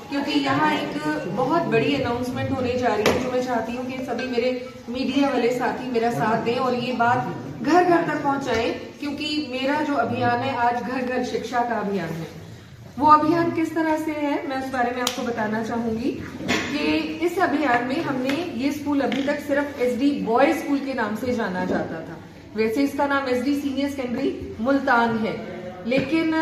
क्योंकि यहाँ एक बहुत बड़ी अनाउंसमेंट होने जा रही है जो मैं चाहती हूँ कि सभी मेरे मीडिया वाले साथी मेरा साथ दें और ये बात घर घर तक पहुंचाएं, क्योंकि मेरा जो अभियान है आज घर घर शिक्षा का अभियान है। वो अभियान किस तरह से है मैं उस बारे में आपको बताना चाहूंगी कि इस अभियान में हमने ये स्कूल अभी तक सिर्फ SD बॉयज स्कूल के नाम से जाना जाता था। वैसे इसका नाम SD सीनियर सेकेंडरी मुल्तान है, लेकिन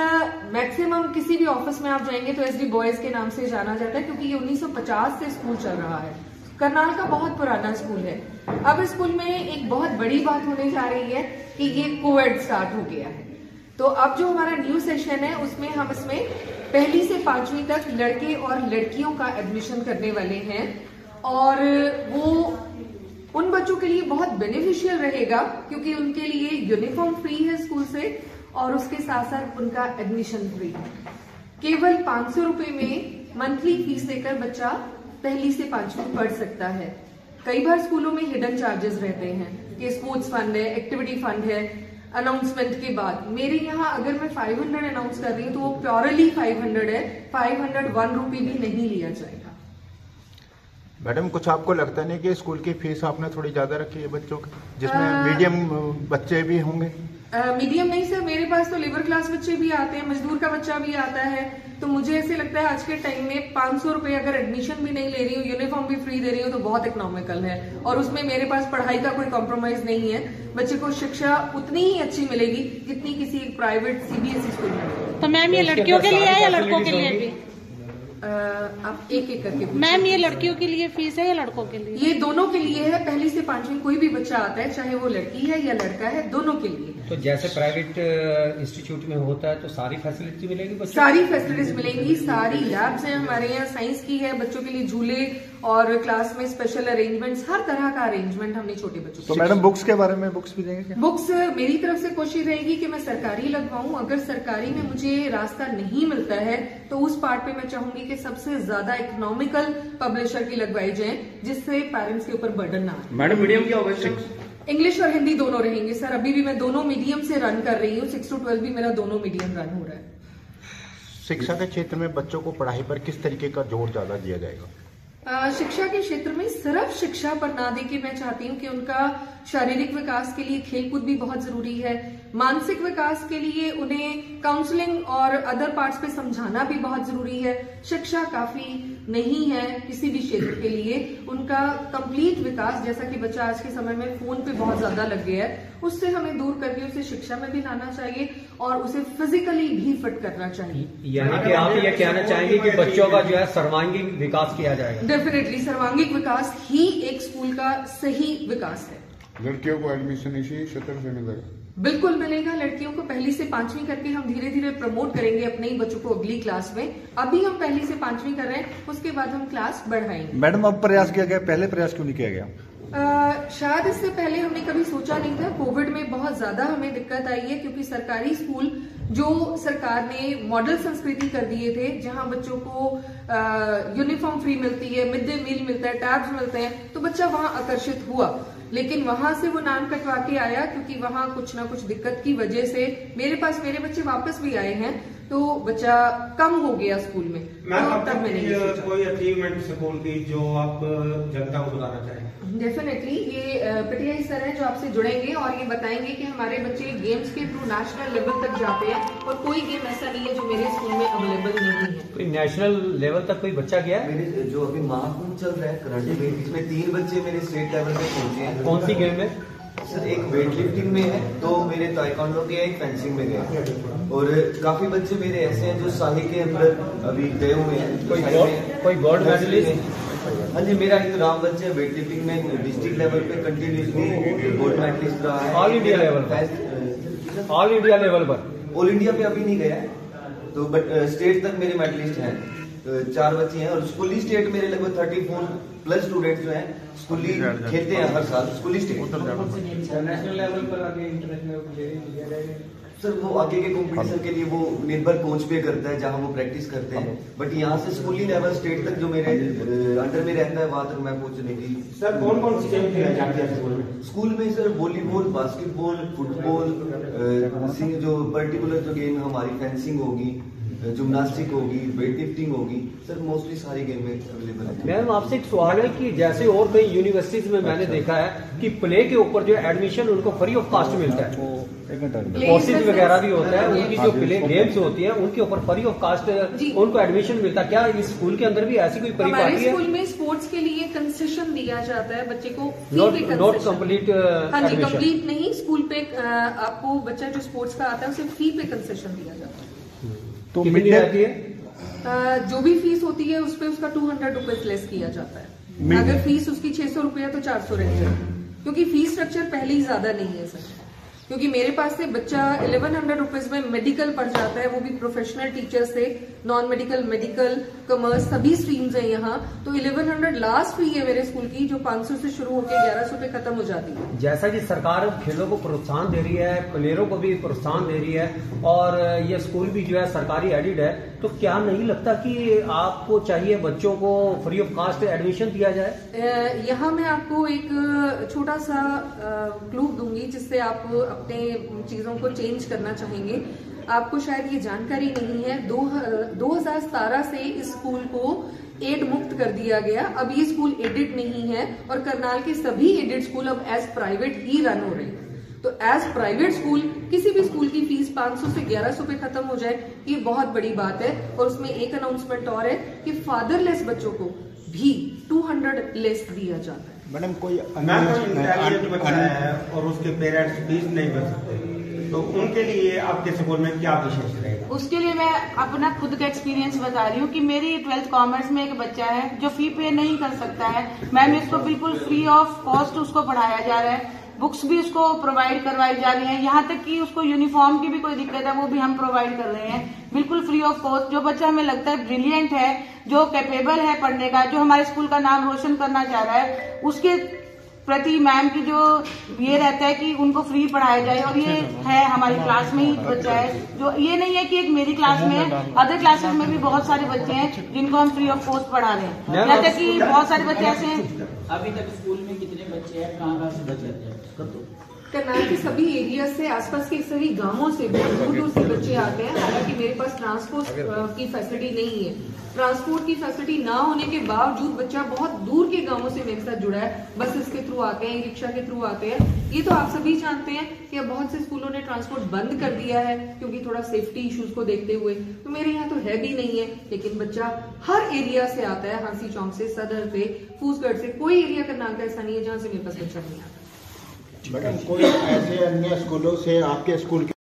मैक्सिमम किसी भी ऑफिस में आप जाएंगे तो SD बॉयज के नाम से जाना जाता है, क्योंकि ये 1950 से स्कूल चल रहा है। करनाल का बहुत पुराना स्कूल है। अब इस स्कूल में एक बहुत बड़ी बात होने जा रही है कि ये कोविड स्टार्ट हो गया है। तो अब जो हमारा न्यू सेशन है उसमें हम इसमें 1ली से 5वीं तक लड़के और लड़कियों का एडमिशन करने वाले हैं, और वो उन बच्चों के लिए बहुत बेनिफिशियल रहेगा क्योंकि उनके लिए यूनिफॉर्म फ्री है स्कूल से और उसके साथ साथ उनका एडमिशन फ्री है। केवल 500 रुपए में मंथली फीस देकर बच्चा 1ली से 5वीं पढ़ सकता है। कई बार स्कूलों में हिडन चार्जेस रहते हैं कि स्पोर्ट्स फंड है, एक्टिविटी फंड है, अनाउंसमेंट के बाद। मेरे यहाँ अगर मैं 500 अनाउंस कर रही हूँ तो वो प्योरली 500 है, 501 रुपये भी नहीं लिया जाएगा। मैडम, कुछ आपको लगता नहीं कि स्कूल की फीस आपने थोड़ी ज्यादा रखी है बच्चों की, जिसमें मीडियम बच्चे भी होंगे? मीडियम नहीं सर, मेरे पास तो लेबर क्लास बच्चे भी आते हैं, मजदूर का बच्चा भी आता है। तो मुझे ऐसे लगता है आज के टाइम में 500 रुपए अगर एडमिशन भी नहीं ले रही हूँ, यूनिफॉर्म भी फ्री दे रही हूँ तो बहुत इकोनॉमिकल है, और उसमें मेरे पास पढ़ाई का कोई कॉम्प्रोमाइज नहीं है। बच्चे को शिक्षा उतनी ही अच्छी मिलेगी जितनी किसी एक प्राइवेट CBSE स्कूल में। तो मैम ये लड़कियों के लिए है या लड़कों के लिए भी? आप एक एक करके। मैम ये लड़कियों के लिए फीस है या लड़कों के लिए? ये दोनों के लिए है। 1ली से 5वीं कोई भी बच्चा आता है, चाहे वो लड़की है या लड़का है, दोनों के लिए। तो जैसे प्राइवेट इंस्टीट्यूट में होता है तो सारी फैसिलिटी मिलेगी बच्चों? सारी फैसिलिटीज मिलेंगी, सारी लैब्स हैं हमारे यहाँ, साइंस की है, बच्चों के लिए झूले और क्लास में स्पेशल अरेंजमेंट्स, हर तरह का अरेंजमेंट हमने छोटे बच्चों तो मैडम बुक्स के बारे में बुक्स भी देंगे क्या? बुक्स मेरी तरफ से कोशिश रहेगी कि मैं सरकारी लगवाऊं। अगर सरकारी में मुझे रास्ता नहीं मिलता है तो उस पार्ट पे मैं चाहूंगी कि सबसे ज्यादा इकोनॉमिकल पब्लिशर की लगवाई जाए, जिससे पेरेंट्स के ऊपर बर्डन ना आए। मैडम मीडियम क्या होगा? इंग्लिश और हिंदी दोनों रहेंगे सर। अभी भी मैं दोनों मीडियम से रन कर रही हूँ, 6 to 12 भी मेरा दोनों मीडियम रन हो रहा है। शिक्षा के क्षेत्र में बच्चों को पढ़ाई पर किस तरीके का जोर ज्यादा दिया जाएगा? शिक्षा के क्षेत्र में सिर्फ शिक्षा पर ना देके मैं चाहती हूँ कि उनका शारीरिक विकास के लिए खेलकूद भी बहुत जरूरी है, मानसिक विकास के लिए उन्हें काउंसलिंग और अदर पार्ट्स पे समझाना भी बहुत जरूरी है। शिक्षा काफी नहीं है किसी भी क्षेत्र के लिए, उनका कंप्लीट विकास, जैसा कि बच्चा आज के समय में फोन पे बहुत ज्यादा लग गया है, उससे हमें दूर करके उसे शिक्षा में भी लाना चाहिए और उसे फिजिकली भी फिट करना चाहिए। यहाँ पे आप ये कहना चाहेंगे कि बच्चों का जो है सर्वांगीण विकास किया जाएगा? डेफिनेटली सर्वांगीण विकास ही एक स्कूल का सही विकास है। लड़कियों को एडमिशन इसी क्षेत्र से मिलेगा? बिल्कुल मिलेगा। लड़कियों को 1ली से 5वीं करके हम धीरे धीरे प्रमोट करेंगे अपने ही बच्चों को अगली क्लास में। अभी हम 1ली से 5वीं कर रहे हैं, उसके बाद हम क्लास बढ़ाएंगे। मैडम अब प्रयास किया गया, पहले प्रयास क्यों नहीं किया गया? शायद इससे पहले हमने कभी सोचा नहीं था। कोविड में बहुत ज्यादा हमें दिक्कत आई है, क्योंकि सरकारी स्कूल जो सरकार ने मॉडल संस्कृति कर दिए थे, जहां बच्चों को यूनिफॉर्म फ्री मिलती है, मिड डे मील मिलता है, टैब्स मिलते हैं, तो बच्चा वहां आकर्षित हुआ। लेकिन वहां से वो नाम कटवा के आया, क्योंकि वहां कुछ ना कुछ दिक्कत की वजह से मेरे पास मेरे बच्चे वापस भी आए हैं, तो बच्चा कम हो गया स्कूल में। मैम तब मैंने कोई अचीवमेंट स्कूल की जो आप जनता को बताना चाहें? डेफिनेटली ये पीटीआई सर है जो आपसे जुड़ेंगे और ये बताएंगे कि हमारे बच्चे गेम्स के थ्रू नेशनल लेवल तक जाते हैं, और कोई गेम ऐसा नहीं है जो मेरे स्कूल में अवेलेबल नहीं है। कोई नेशनल लेवल तक कोई बच्चा गया है? मेरे जो अभी महाकुंभ चल रहा है कराटे में, इसमें 3 बच्चे मेरे स्टेट लेवल पे पहुंचे हैं। कौन सी गेम में? सर एक वेट लिफ्टिंग में है, 2 मेरे ताइक्वांडो के, एक फेंसिंग में गए, और काफी बच्चे मेरे ऐसे हैं जो शाही के अंदर अभी गए हुए हैं। कोई गोल्ड मेडलिस्ट? हाँ जी, मेरा एक राम बच्चे वेट लिफ्टिंग में डिस्ट्रिक्ट लेवल पे कंटिन्यूसली गोल्ड मेडलिस्ट रहा है। All India level? All India level पर? ऑल इंडिया पे अभी नहीं गया है, तो बट स्टेट तक मेरे मेडलिस्ट हैं। 4 बच्चे हैं, और स्कूली स्टेट मेरे लगभग 34+ स्टूडेंट जो हैं स्कूली खेलते हैं हर साल स्कूली स्टेट। नेशनल लेवल पर आगे इंटरनेशनल सर वो आगे के कॉम्पिटिशन के लिए वो निर्भर कोच पे करता है जहां वो प्रैक्टिस करते हैं, बट यहाँ से स्कूली लेवल स्टेट तक जो मेरे अंडर में रहता है वहां तक मैं पहुंचने की। सर कौन कौन सी गेम खेला जाती है स्कूल में? स्कूल में सर वॉलीबॉल, बास्केटबॉल, फुटबॉल, जो पर्टिकुलर जो गेम हमारी फेंसिंग होगी, जिम्नास्टिक होगी, वेट लिफ्टिंग होगी, सर मोस्टली सारी गेम में अवेलेबल है। मैम आपसे एक सवाल है कि जैसे और कई यूनिवर्सिटीज में मैंने देखा है कि प्ले के ऊपर जो एडमिशन उनको फ्री ऑफ कास्ट मिलता है, कोर्सेज वगैरह भी होता है, उनकी जो प्ले गेम्स होती है उनके ऊपर फ्री ऑफ कास्ट उनको एडमिशन मिलता है। क्या इस स्कूल के अंदर भी ऐसी कोई परिपाटी है? हमारे स्कूल में स्पोर्ट्स के लिए कंसेशन दिया जाता है बच्चे को, नॉट कंप्लीट? हाँ जी, कंप्लीट नहीं, स्कूल पे आपको बच्चा जो स्पोर्ट्स का आता है उसे फी पे कंसेशन दिया जाता है। तो कितनी रहती है? जो भी फीस होती है उस पे उसका 200 रुपीज लेस किया जाता है। अगर फीस उसकी 600 रुपया तो 400 रहेगा, क्योंकि फीस स्ट्रक्चर पहले ही ज्यादा नहीं है सर। क्योंकि मेरे पास से बच्चा 1100 रुपीज में मेडिकल पढ़ जाता है, वो भी प्रोफेशनल टीचर से, नॉन मेडिकल, मेडिकल, कॉमर्स सभी स्ट्रीम्स हैं यहाँ। तो 1100 लास्ट फी है मेरे स्कूल की, जो 500 से शुरू होकर 1100 पे खत्म हो जाती है। जैसा कि सरकार खेलों को प्रोत्साहन दे रही है, प्लेयरों को भी प्रोत्साहन दे रही है और ये स्कूल भी जो है सरकारी एडिड है, तो क्या नहीं लगता कि आपको चाहिए बच्चों को फ्री ऑफ कास्ट एडमिशन दिया जाए? यहाँ मैं आपको एक छोटा सा क्लू दूंगी जिससे आप अपने चीजों को चेंज करना चाहेंगे। आपको शायद ये जानकारी नहीं है, 2017 से इस स्कूल को एड मुक्त कर दिया गया। अब ये स्कूल एडिड नहीं है और करनाल के सभी एडिड स्कूल अब एज प्राइवेट ही रन हो रहे हैं। तो एज प्राइवेट स्कूल किसी भी स्कूल की फीस 500 से 1100 पे खत्म हो जाए, ये बहुत बड़ी बात है। और उसमें एक अनाउंसमेंट और है कि फादरलेस बच्चों को भी 200 लेस दिया जाता है। मैडम कोई इंटेलिजेंट बच्चा है और उसके पेरेंट्स फीस नहीं भर सकते, तो उनके लिए आपके स्कूल में क्या विशेष रहेगा? उसके लिए मैं अपना खुद का एक्सपीरियंस बता रही हूँ कि मेरी 12th कॉमर्स में एक बच्चा है जो फी पे नहीं कर सकता है। मैम इसको बिल्कुल फ्री ऑफ कॉस्ट उसको पढ़ाया जा रहा है, बुक्स भी उसको प्रोवाइड करवाई जा रही है, यहाँ तक कि उसको यूनिफॉर्म की भी कोई दिक्कत है वो भी हम प्रोवाइड कर रहे हैं बिल्कुल फ्री ऑफ कॉस्ट। जो बच्चा हमें लगता है ब्रिलियंट है, जो कैपेबल है पढ़ने का, जो हमारे स्कूल का नाम रोशन करना चाह रहा है, उसके प्रति मैम की जो ये रहता है कि उनको फ्री पढ़ाया जाए। और ये है हमारी क्लास में ही बच्चा है, जो ये नहीं है कि एक मेरी क्लास में है, अदर क्लासेस में भी बहुत सारे बच्चे हैं जिनको हम फ्री ऑफ कॉस्ट पढ़ा रहे हैं। यहाँ तक कि बहुत सारे बच्चे ऐसे हैं। अभी तक स्कूल में कितने बच्चे हैं, कहाँ से बच्चे हैं? करनाल के सभी एरिया से, आसपास के सभी गांवों से बहुत दूर दूर से बच्चे आते हैं। हालांकि मेरे पास ट्रांसपोर्ट की फैसिलिटी नहीं है, ट्रांसपोर्ट की फैसिलिटी ना होने के बावजूद बच्चा बहुत दूर के गांवों से मेरे साथ जुड़ा है। बसेस के थ्रू आते हैं, रिक्शा के थ्रू आते हैं। ये तो आप सभी जानते हैं कि अब बहुत से स्कूलों ने ट्रांसपोर्ट बंद कर दिया है क्योंकि थोड़ा सेफ्टी इश्यूज को देखते हुए। तो मेरे यहाँ तो है भी नहीं है, लेकिन बच्चा हर एरिया से आता है, हांसी चौक से, सदर से, फूसगढ़ से। कोई एरिया करनाल का ऐसा नहीं है जहाँ से मेरे पास बच्चा नहीं आता। मैडम कोई ऐसे अन्य स्कूलों से आपके स्कूल